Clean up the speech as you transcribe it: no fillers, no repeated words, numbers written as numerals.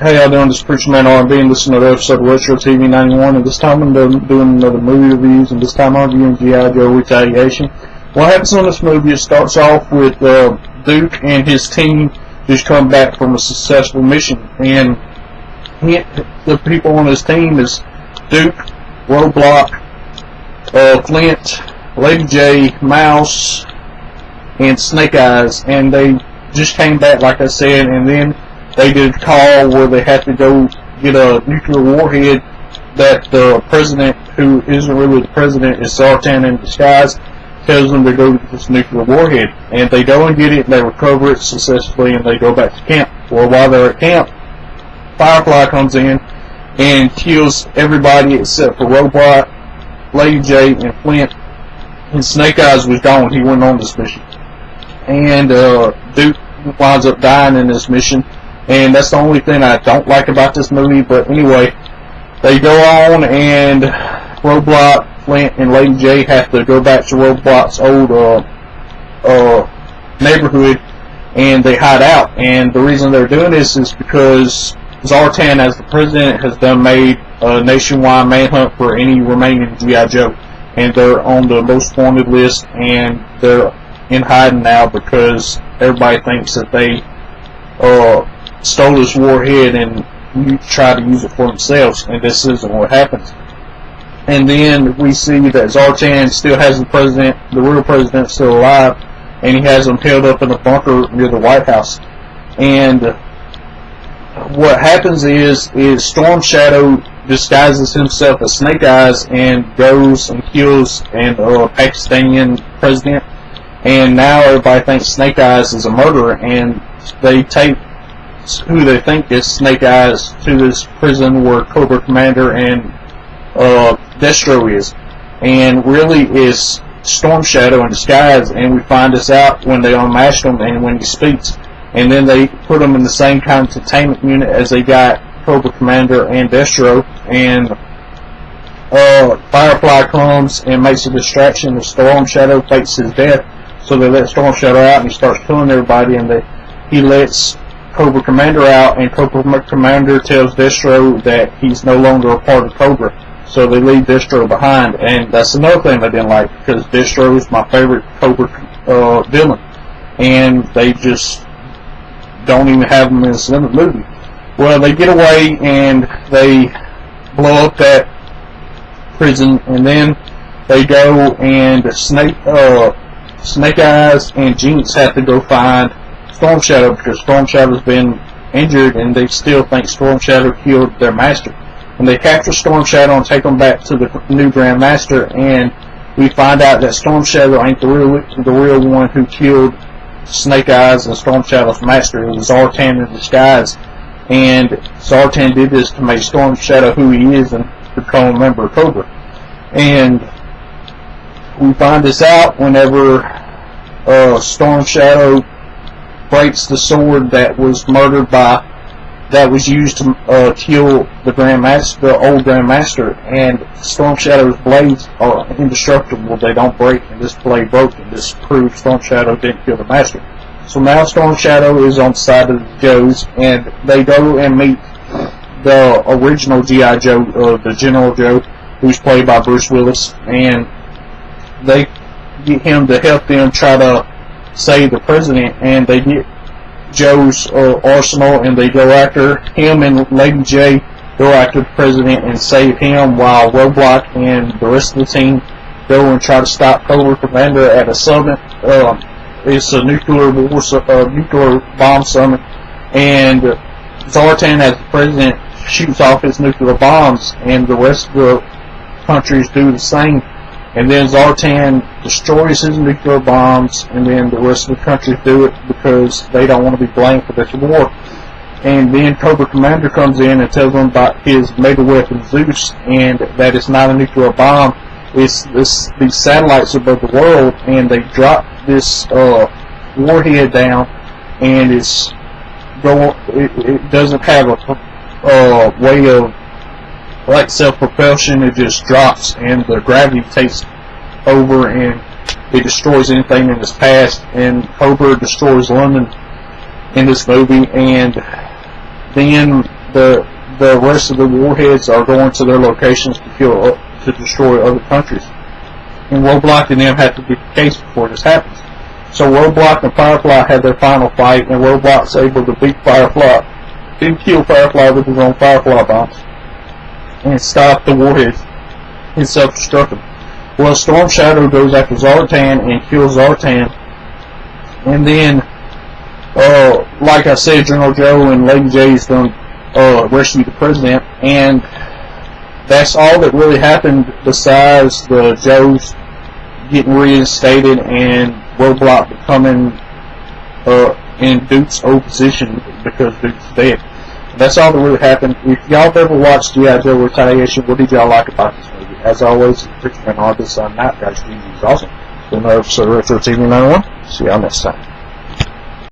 Hey, y'all doing? This is Preacher Man R&B, and listening to another episode of Retro TV 91. And this time I'm doing another movie reviews, and this time I'm reviewing G.I. Joe Retaliation. What happens in this movie? It starts off with Duke and his team just come back from a successful mission, and the people on his team is Duke, Roadblock, Flint, Lady J, Mouse, and Snake Eyes, and they just came back, like I said, and then they did a call where they had to go get a nuclear warhead that the president, who isn't really the president, is Zartan in disguise, tells them to go get this nuclear warhead. And they go and get it, and they recover it successfully, and they go back to camp. Well, while they're at camp, Firefly comes in and kills everybody except for Robot, Lady J, and Flint. And Snake Eyes was gone. He went on this mission. And Duke winds up dying in this mission. And that's the only thing I don't like about this movie. But anyway, they go on, and Roadblock, Flint, and Lady J have to go back to Roadblock's old neighborhood, and they hide out. And the reason they're doing this is because Zartan, as the president, has made a nationwide manhunt for any remaining G.I. Joe. And they're on the most wanted list, and they're in hiding now because everybody thinks that they stole this warhead and try to use it for themselves, and this isn't what happens. And then we see that Zartan still has the real president, still alive, and he has him held up in a bunker near the White House. And what happens is Storm Shadow disguises himself as Snake Eyes and goes and kills an Pakistani president. And now everybody thinks Snake Eyes is a murderer, and they take who they think is Snake Eyes to this prison where Cobra Commander and Destro is, and really is Storm Shadow in disguise. And we find this out when they unmask him and when he speaks, and then they put him in the same kind of containment unit as they got Cobra Commander and Destro. And Firefly comes and makes a distraction, and Storm Shadow fakes his death, so they let Storm Shadow out, and he starts killing everybody, and he lets Cobra Commander out, and Cobra Commander tells Destro that he's no longer a part of Cobra, so they leave Destro behind. And that's another thing I didn't like, because Destro is my favorite Cobra villain, and they just don't even have him in the movie. Well, they get away, and they blow up that prison, and then they go, and Snake Eyes and Jinx have to go find Storm Shadow, because Storm Shadow's been injured, and they still think Storm Shadow killed their master. And they capture Storm Shadow and take him back to the new Grand Master, and we find out that Storm Shadow ain't the real one who killed Snake Eyes and Storm Shadow's master. It was Zartan in disguise, and Zartan did this to make Storm Shadow who he is and become a member of Cobra. And we find this out whenever Storm Shadow breaks the sword that was used to kill the old Grand Master, and Storm Shadow's blades are indestructible. They don't break, and this blade broke, and this proves Storm Shadow didn't kill the Master. So now Storm Shadow is on the side of the Joes, and they go and meet the original G.I. Joe, the General Joe, who's played by Bruce Willis, and they get him to help them try to save the president. And they get Joe's arsenal, and they go after him, and Lady J go after the president and save him, while Roadblock and the rest of the team go and try to stop Cobra Commander at a summit. It's a nuclear bomb summit, and Zartan, as the president, shoots off his nuclear bombs, and the rest of the countries do the same. And then Zartan destroys his nuclear bombs, and then the rest of the countries do it because they don't want to be blamed for this war. And then Cobra Commander comes in and tells them about his mega weapon Zeus, and that it's not a nuclear bomb. It's these satellites above the world, and they drop this warhead down, and it doesn't have a way of like self-propulsion. It just drops, and the gravity takes over, and it destroys anything in its path. And Cobra destroys London in this movie, and then the rest of the warheads are going to their locations to destroy other countries. And Roadblock and them had to be the case before this happens. So Roadblock and Firefly had their final fight, and Roadblock's able to beat Firefly and kill Firefly with his own Firefly bombs and stop the warheads and self-destruct them. Well, Storm Shadow goes after Zartan and kills Zartan, and then, like I said, General Joe and Lady J is going to rescue the president, and that's all that really happened besides the Joes getting reinstated and Roadblock becoming in Duke's old position because Duke's dead. That's all that really happened. If y'all have ever watched G.I. Joe Retaliation, what did y'all like about this movie? As always, Richard and Artis on Night Guys. Awesome. So another episode of Retro TV 91. See y'all next time.